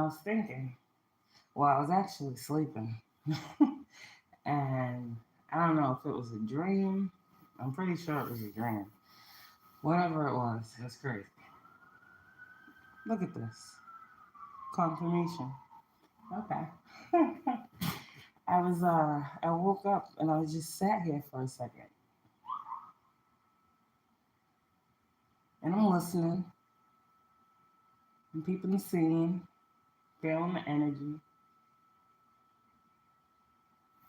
I was thinking, well, I was actually sleeping. And I don't know if it was a dream. I'm pretty sure it was a dream. Whatever it was, it's crazy. Look at this. Confirmation. Okay. I woke up and I just sat here for a second. And I'm listening and peeping the scene, feeling the energy.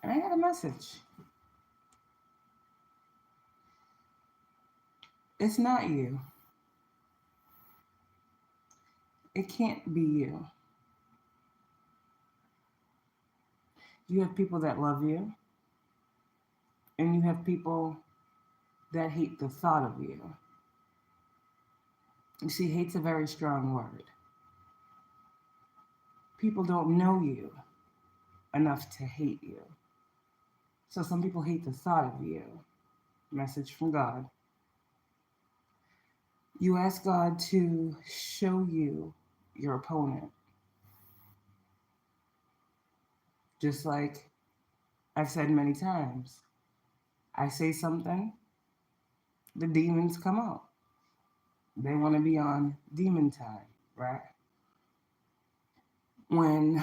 And I got a message. It's not you. It can't be you. You have people that love you, and you have people that hate the thought of you. You see, hate's a very strong word. People don't know you enough to hate you. So some people hate the thought of you. Message from God. You ask God to show you your opponent. Just like I've said many times, I say something, the demons come out. They want to be on demon time, right? When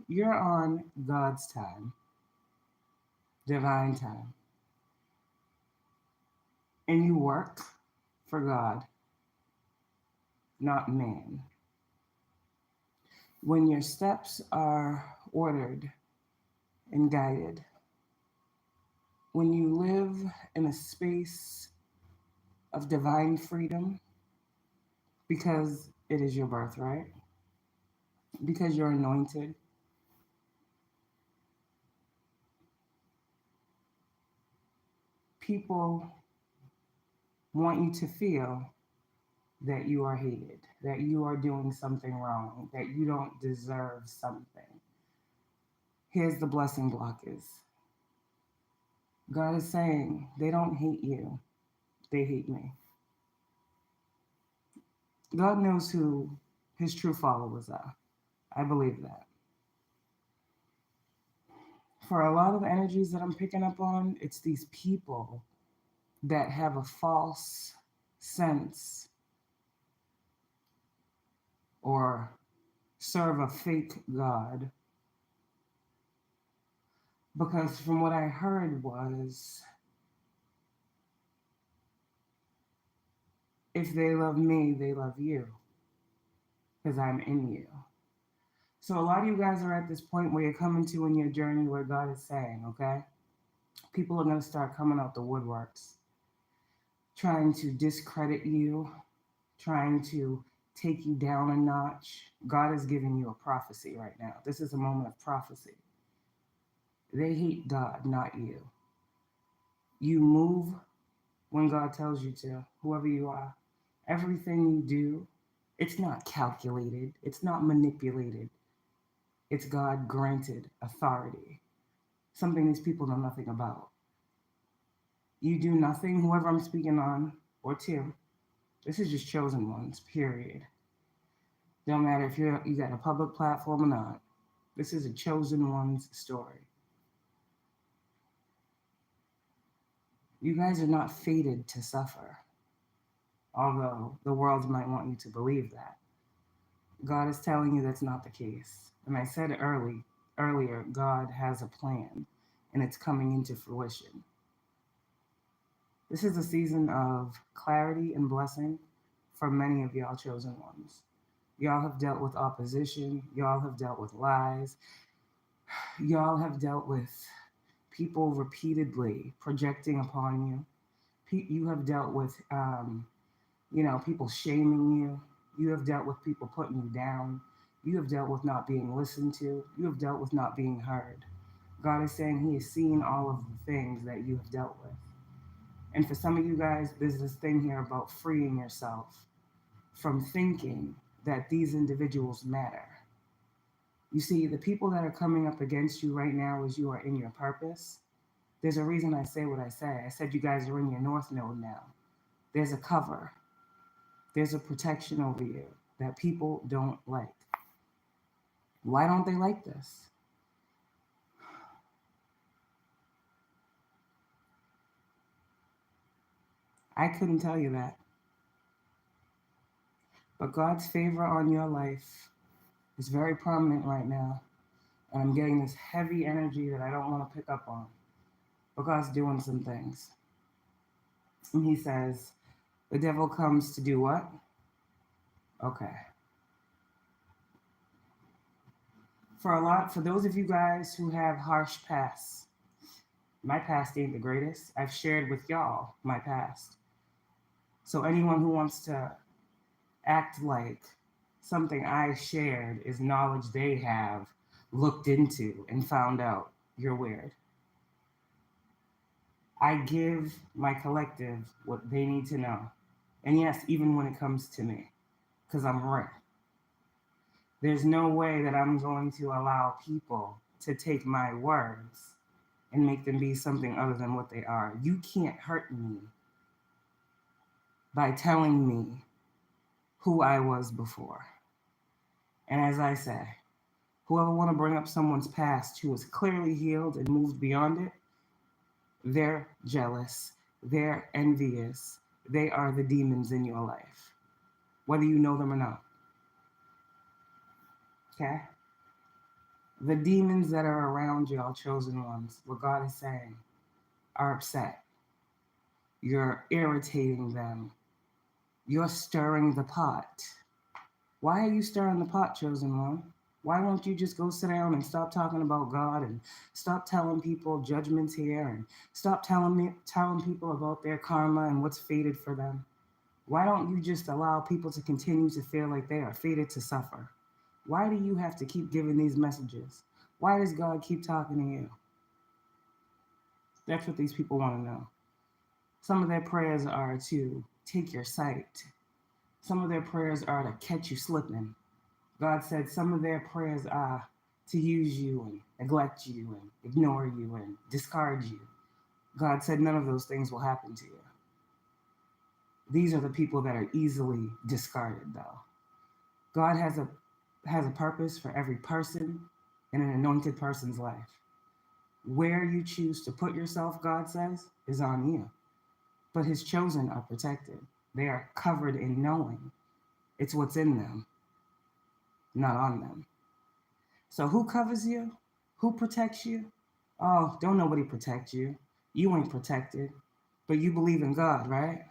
you're on God's time, divine time, and you work for God, not man, when your steps are ordered and guided, when you live in a space of divine freedom, because it is your birthright, because you're anointed, people want you to feel that you are hated, that you are doing something wrong, that you don't deserve something. Here's the blessing block is God is saying they don't hate you, they hate me. God knows who his true followers are. I believe that. For a lot of the energies that I'm picking up on, it's these people that have a false sense or serve a fake God. Because from what I heard was, if they love me, they love you because I'm in you. So a lot of you guys are at this point where you're coming to in your journey where God is saying, okay, people are going to start coming out the woodworks, trying to discredit you, trying to take you down a notch. God is giving you a prophecy right now. This is a moment of prophecy. They hate God, not you. You move when God tells you to, whoever you are. Everything you do, it's not calculated, it's not manipulated. It's God granted authority, something these people know nothing about. You do nothing, whoever I'm speaking on, or to. This is just chosen ones, period. Don't matter if you got a public platform or not. This is a chosen one's story. You guys are not fated to suffer, although the world might want you to believe that. God is telling you that's not the case. And I said earlier, God has a plan, and it's coming into fruition. This is a season of clarity and blessing for many of y'all chosen ones. Y'all have dealt with opposition. Y'all have dealt with lies. Y'all have dealt with people repeatedly projecting upon you. You have dealt with, people shaming you. You have dealt with people putting you down. You have dealt with not being listened to. You have dealt with not being heard. God is saying he has seen all of the things that you have dealt with. And for some of you guys, there's this thing here about freeing yourself from thinking that these individuals matter. You see, the people that are coming up against you right now as you are in your purpose, there's a reason I say what I say. I said you guys are in your north node now. There's a cover. There's a protection over you that people don't like. Why don't they like this? I couldn't tell you that. But God's favor on your life is very prominent right now. And I'm getting this heavy energy that I don't want to pick up on. But God's doing some things. And he says, the devil comes to do what? Okay. For those of you guys who have harsh pasts, my past ain't the greatest. I've shared with y'all my past. So anyone who wants to act like something I shared is knowledge they have looked into and found out, you're weird. I give my collective what they need to know. And yes, even when it comes to me, because I'm real. There's no way that I'm going to allow people to take my words and make them be something other than what they are. You can't hurt me by telling me who I was before. And as I say, whoever want to bring up someone's past who is clearly healed and moved beyond it, they're jealous, they're envious, they are the demons in your life, whether you know them or not. Okay? The demons that are around y'all, chosen ones, what God is saying, are upset. You're irritating them. You're stirring the pot. Why are you stirring the pot, chosen one? Why won't you just go sit down and stop talking about God and stop telling people judgments here and stop telling people about their karma and what's fated for them? Why don't you just allow people to continue to feel like they are fated to suffer? Why do you have to keep giving these messages? Why does God keep talking to you? That's what these people want to know. Some of their prayers are to take your sight. Some of their prayers are to catch you slipping. God said some of their prayers are to use you and neglect you and ignore you and discard you. God said none of those things will happen to you. These are the people that are easily discarded, though. God has a purpose for every person in an anointed person's life. Where you choose to put yourself, God says, is on you. But his chosen are protected. They are covered in knowing it's what's in them, not on them. So who covers you? Who protects you? Oh, don't nobody protect you. You ain't protected. But you believe in God, right?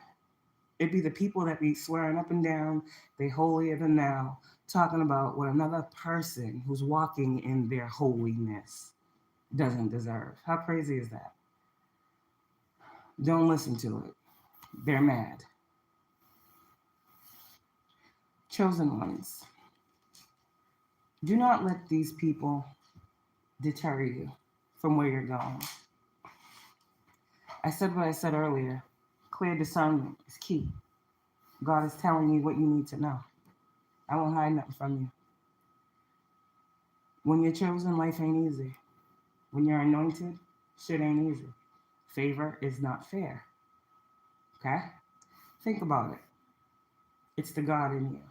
It'd be the people that be swearing up and down they holier than thou, talking about what another person who's walking in their holiness doesn't deserve. How crazy is that? Don't listen to it. They're mad. Chosen ones, do not let these people deter you from where you're going. I said what I said earlier. Clear discernment is key. God is telling you what you need to know. I won't hide nothing from you. When you're chosen, life ain't easy. When you're anointed, shit ain't easy. Favor is not fair. Okay? Think about it. It's the God in you.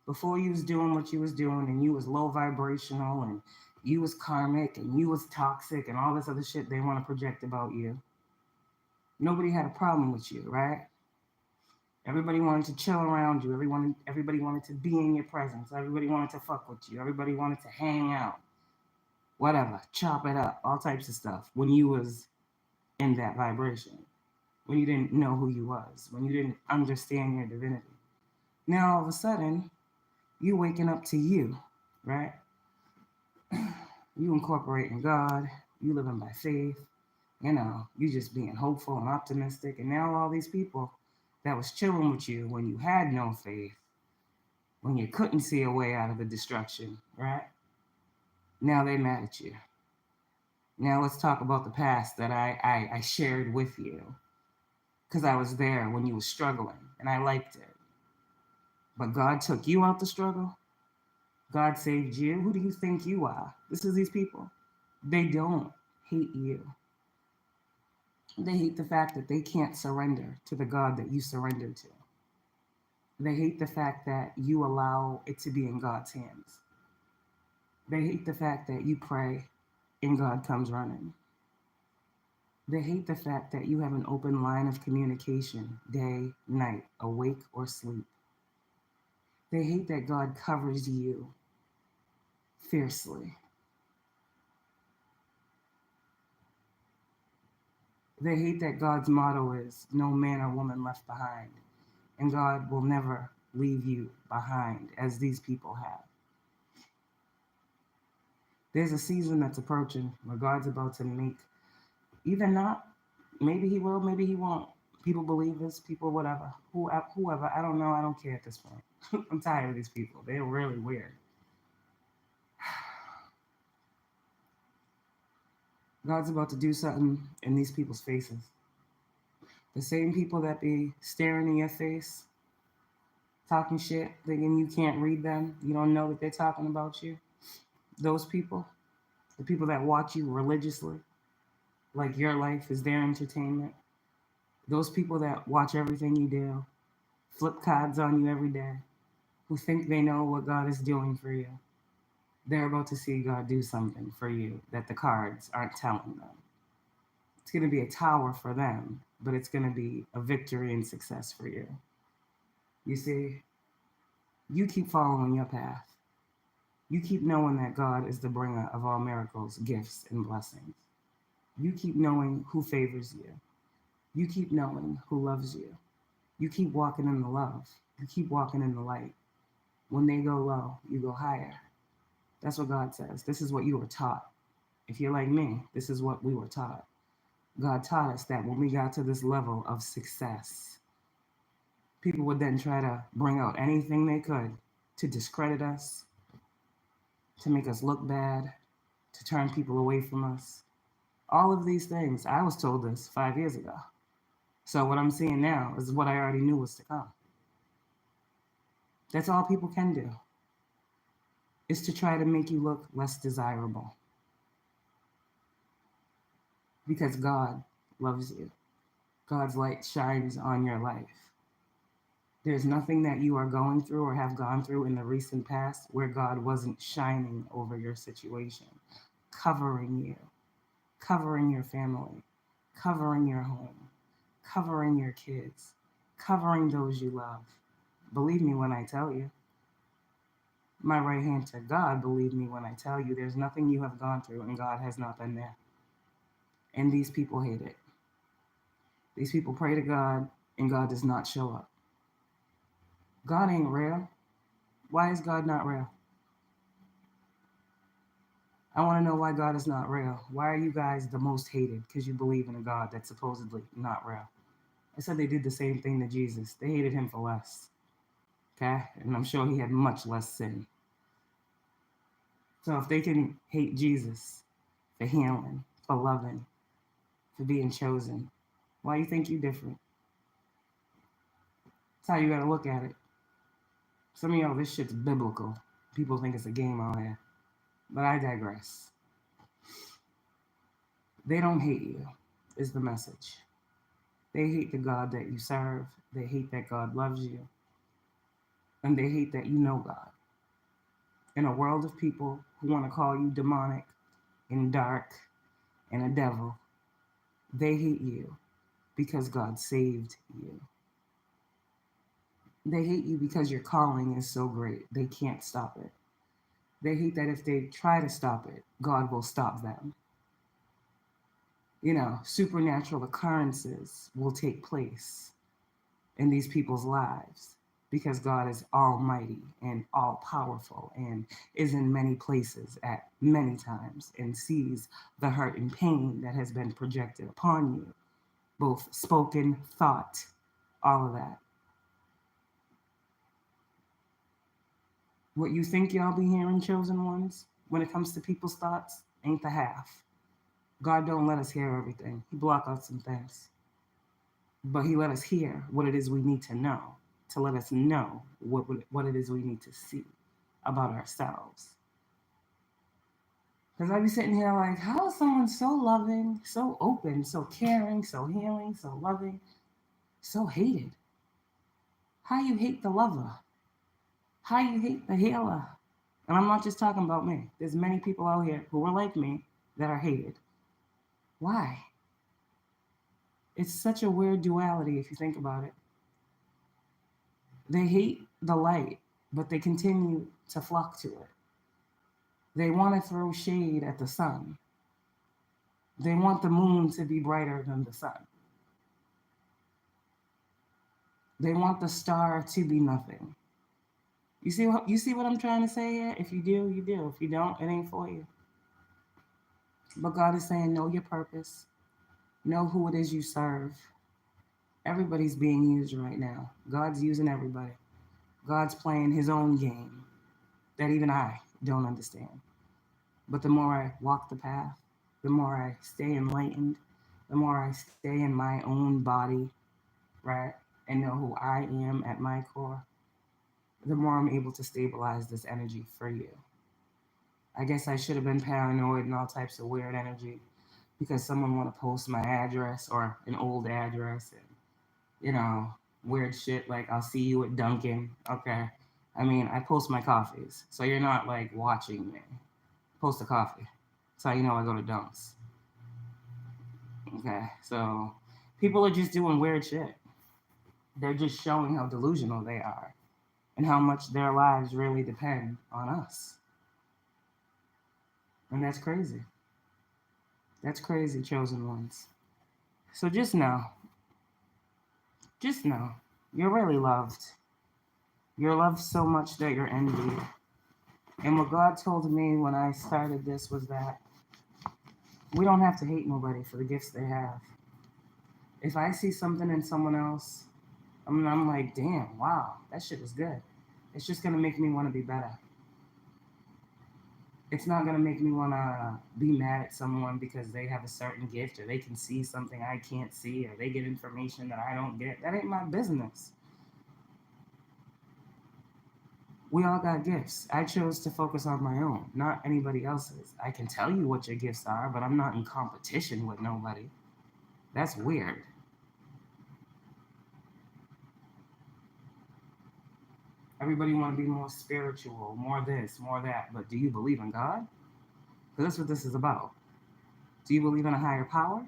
Before you was doing what you was doing and you was low vibrational and you was karmic and you was toxic and all this other shit they want to project about you, nobody had a problem with you, right? Everybody wanted to chill around you. Everybody wanted to be in your presence. Everybody wanted to fuck with you. Everybody wanted to hang out. Whatever. Chop it up. All types of stuff. When you was in that vibration. When you didn't know who you was. When you didn't understand your divinity. Now all of a sudden, you waking up to you, right? You incorporating God. You living by faith. You know, you just being hopeful and optimistic. And now all these people that was chilling with you when you had no faith, when you couldn't see a way out of the destruction, right? Now they mad at you. Now let's talk about the past that I shared with you, because I was there when you were struggling and I liked it. But God took you out the struggle. God saved you. Who do you think you are? This is these people. They don't hate you. They hate the fact that they can't surrender to the God that you surrendered to. They hate the fact that you allow it to be in God's hands. They hate the fact that you pray and God comes running. They hate the fact that you have an open line of communication day, night, awake or sleep. They hate that God covers you fiercely. They hate that God's motto is no man or woman left behind, and God will never leave you behind, as these people have. There's a season that's approaching where God's about to make, either not, maybe he will, maybe he won't. People believers, people whatever, whoever, I don't know, I don't care at this point. I'm tired of these people. They're really weird. God's about to do something in these people's faces. The same people that be staring in your face, talking shit, thinking you can't read them, you don't know that they're talking about you. Those people, the people that watch you religiously, like your life is their entertainment. Those people that watch everything you do, flip cards on you every day, who think they know what God is doing for you. They're about to see God do something for you that the cards aren't telling them. It's going to be a tower for them, but it's going to be a victory and success for you. You see, you keep following your path. You keep knowing that God is the bringer of all miracles, gifts, and blessings. You keep knowing who favors you. You keep knowing who loves you. You keep walking in the love. You keep walking in the light. When they go low, you go higher. That's what God says. This is what you were taught. If you're like me, this is what we were taught. God taught us that when we got to this level of success, people would then try to bring out anything they could to discredit us, to make us look bad, to turn people away from us. All of these things, I was told this 5 years ago. So what I'm seeing now is what I already knew was to come. That's all people can do, is to try to make you look less desirable. Because God loves you. God's light shines on your life. There's nothing that you are going through or have gone through in the recent past where God wasn't shining over your situation, covering you, covering your family, covering your home, covering your kids, covering those you love. Believe me when I tell you. My right hand to God, believe me when I tell you, there's nothing you have gone through and God has not been there. And these people hate it. These people pray to God and God does not show up. God ain't real. Why is God not real? I want to know why God is not real. Why are you guys the most hated? Because you believe in a God that's supposedly not real. I said they did the same thing to Jesus. They hated him for less. Okay? And I'm sure he had much less sin. So if they can hate Jesus for healing, for loving, for being chosen, why do you think you're different? That's how you got to look at it. Some of y'all, this shit's biblical. People think it's a game out here. But I digress. They don't hate you, is the message. They hate the God that you serve. They hate that God loves you. And they hate that you know God. In a world of people who want to call you demonic and dark and a devil, they hate you because God saved you. They hate you because your calling is so great, they can't stop it. They hate that if they try to stop it, God will stop them. You know, supernatural occurrences will take place in these people's lives because God is almighty and all powerful and is in many places at many times and sees the hurt and pain that has been projected upon you, both spoken, thought, all of that. What you think y'all be hearing, chosen ones, when it comes to people's thoughts, ain't the half. God don't let us hear everything. He block out some things. But he let us hear what it is we need to know, to let us know what it is we need to see about ourselves. Because I be sitting here like, how is someone so loving, so open, so caring, so healing, so loving, so hated? How you hate the lover? How you hate the healer? And I'm not just talking about me. There's many people out here who are like me that are hated. Why? It's such a weird duality if you think about it. They hate the light, but they continue to flock to it. They want to throw shade at the sun. They want the moon to be brighter than the sun. They want the star to be nothing. You see what I'm trying to say here? If you do, you do. If you don't, it ain't for you. But God is saying, know your purpose. Know who it is you serve. Everybody's being used right now. God's using everybody. God's playing his own game that even I don't understand. But the more I walk the path, the more I stay enlightened, the more I stay in my own body, right, and know who I am at my core, the more I'm able to stabilize this energy for you. I guess I should have been paranoid and all types of weird energy because someone want to post my address or an old address and weird shit like I'll see you at Dunkin'. Okay. I mean, I post my coffees, so you're not like watching me. Post a coffee. That's how you know I go to Dunks. Okay. So people are just doing weird shit. They're just showing how delusional they are and how much their lives really depend on us. And that's crazy. That's crazy, chosen ones. So just know, you're really loved. You're loved so much that you're envied. And what God told me when I started this was that we don't have to hate nobody for the gifts they have. If I see something in someone else, I'm like, damn, wow, that shit was good. It's just gonna make me want to be better. It's not gonna make me want to be mad at someone because they have a certain gift or they can see something I can't see or they get information that I don't get. That ain't my business. We all got gifts. I chose to focus on my own, not anybody else's. I can tell you what your gifts are, but I'm not in competition with nobody. That's weird. Everybody want to be more spiritual, more this, more that, but do you believe in God? Because that's what this is about. Do you believe in a higher power?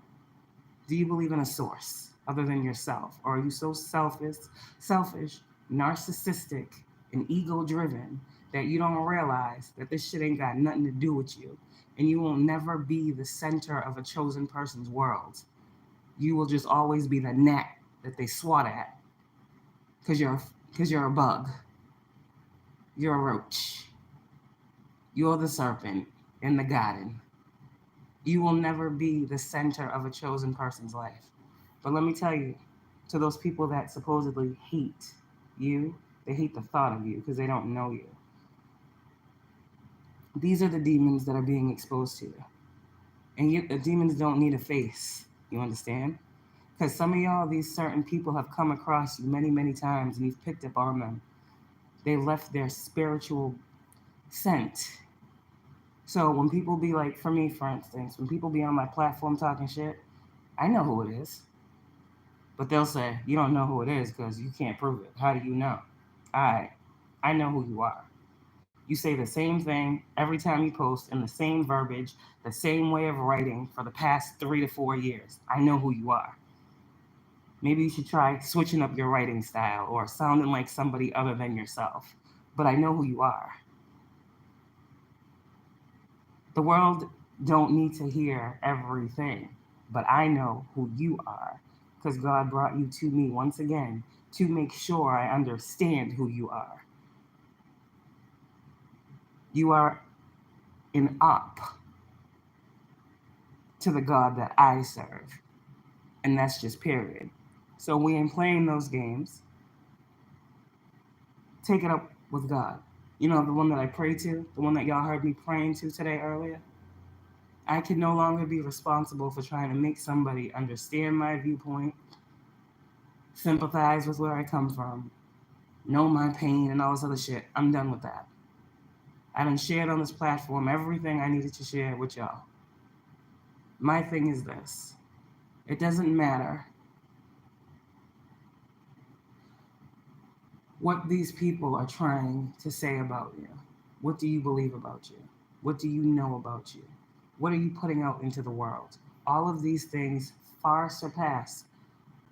Do you believe in a source other than yourself? Or are you so selfish, narcissistic, and ego driven that you don't realize that this shit ain't got nothing to do with you and you will never be the center of a chosen person's world? You will just always be the gnat that they swat at because you're a bug. You're a roach. You're the serpent in the garden. You will never be the center of a chosen person's life. But let me tell you, to those people that supposedly hate you, they hate the thought of you because they don't know you. These are the demons that are being exposed to you. And the demons don't need a face. You understand? Because some of y'all, these certain people have come across you many, many times and you've picked up on them. They left their spiritual scent. So when people be like, for me, for instance, when people be on my platform talking shit, I know who it is. But they'll say, you don't know who it is because you can't prove it. How do you know? I know who you are. You say the same thing every time you post in the same verbiage, the same way of writing for the past 3 to 4 years. I know who you are. Maybe you should try switching up your writing style or sounding like somebody other than yourself. But I know who you are. The world don't need to hear everything, but I know who you are because God brought you to me once again to make sure I understand who you are. You are an op to the God that I serve, and that's just period. So we ain't playing those games. Take it up with God. You know, the one that I pray to, the one that y'all heard me praying to today earlier. I can no longer be responsible for trying to make somebody understand my viewpoint, sympathize with where I come from, know my pain, and all this other shit. I'm done with that. I done shared on this platform everything I needed to share with y'all. My thing is this. It doesn't matter what these people are trying to say about you. What do you believe about you? What do you know about you? What are you putting out into the world? All of these things far surpass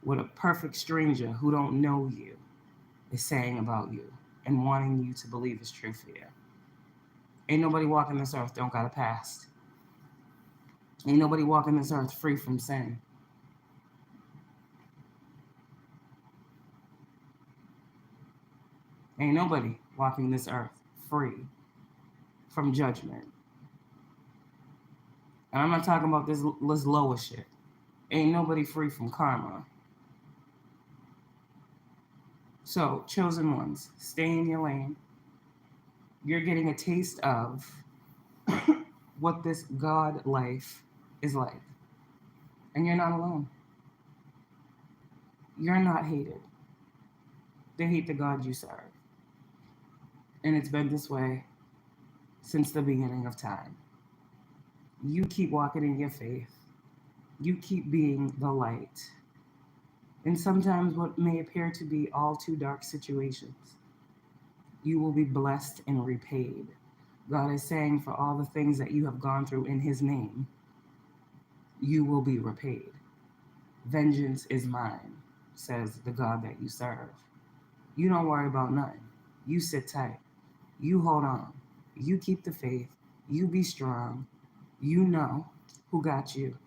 what a perfect stranger who don't know you is saying about you and wanting you to believe is true for you. Ain't nobody walking this earth don't got a past. Ain't nobody walking this earth free from sin. Ain't nobody walking this earth free from judgment. And I'm not talking about this lower shit. Ain't nobody free from karma. So, chosen ones, stay in your lane. You're getting a taste of what this God life is like. And you're not alone. You're not hated. They hate the God you serve. And it's been this way since the beginning of time. You keep walking in your faith. You keep being the light. In sometimes what may appear to be all too dark situations, you will be blessed and repaid. God is saying for all the things that you have gone through in his name, you will be repaid. Vengeance is mine, says the God that you serve. You don't worry about nothing. You sit tight. You hold on. You keep the faith. You be strong. You know who got you,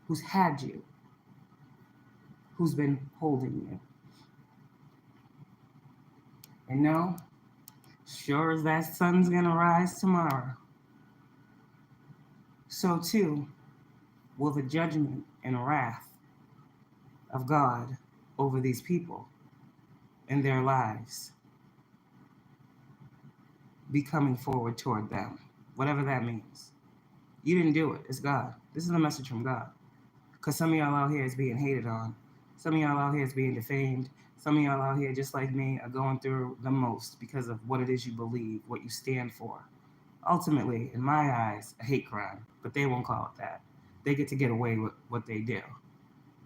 who's had you, who's been holding you. And no, sure as that sun's gonna rise tomorrow, so too will the judgment and wrath of God over these people and their lives be coming forward toward them, whatever that means. You didn't do it, it's God. This is a message from God. Because some of y'all out here is being hated on. Some of y'all out here is being defamed. Some of y'all out here, just like me, are going through the most because of what it is you believe, what you stand for. Ultimately, in my eyes, a hate crime, but they won't call it that. They get to get away with what they do,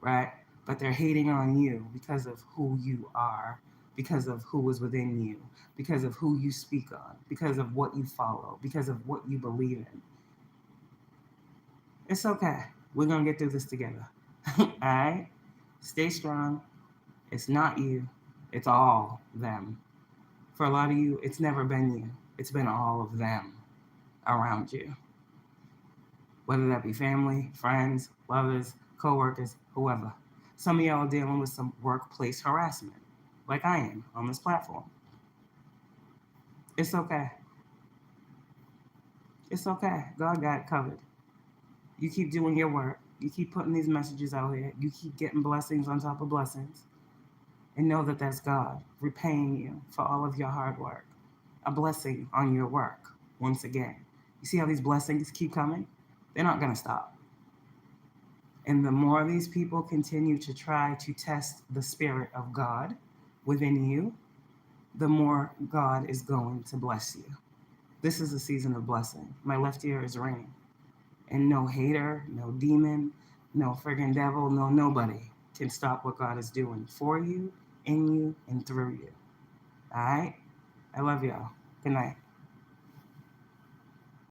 right? But they're hating on you because of who you are, because of who is within you, because of who you speak on, because of what you follow, because of what you believe in. It's okay. We're going to get through this together. All right? Stay strong. It's not you. It's all them. For a lot of you, it's never been you. It's been all of them around you. Whether that be family, friends, lovers, co-workers, whoever. Some of y'all are dealing with some workplace harassment, like I am on this platform. It's okay. It's okay. God got it covered. You keep doing your work. You keep putting these messages out here. You keep getting blessings on top of blessings. And know that that's God repaying you for all of your hard work. A blessing on your work, once again. You see how these blessings keep coming? They're not going to stop. And the more these people continue to try to test the spirit of God within you, the more God is going to bless you. This is a season of blessing. My left ear is ringing. And no hater, no demon, no friggin' devil, no nobody can stop what God is doing for you, in you, and through you. All right? I love y'all. Good night.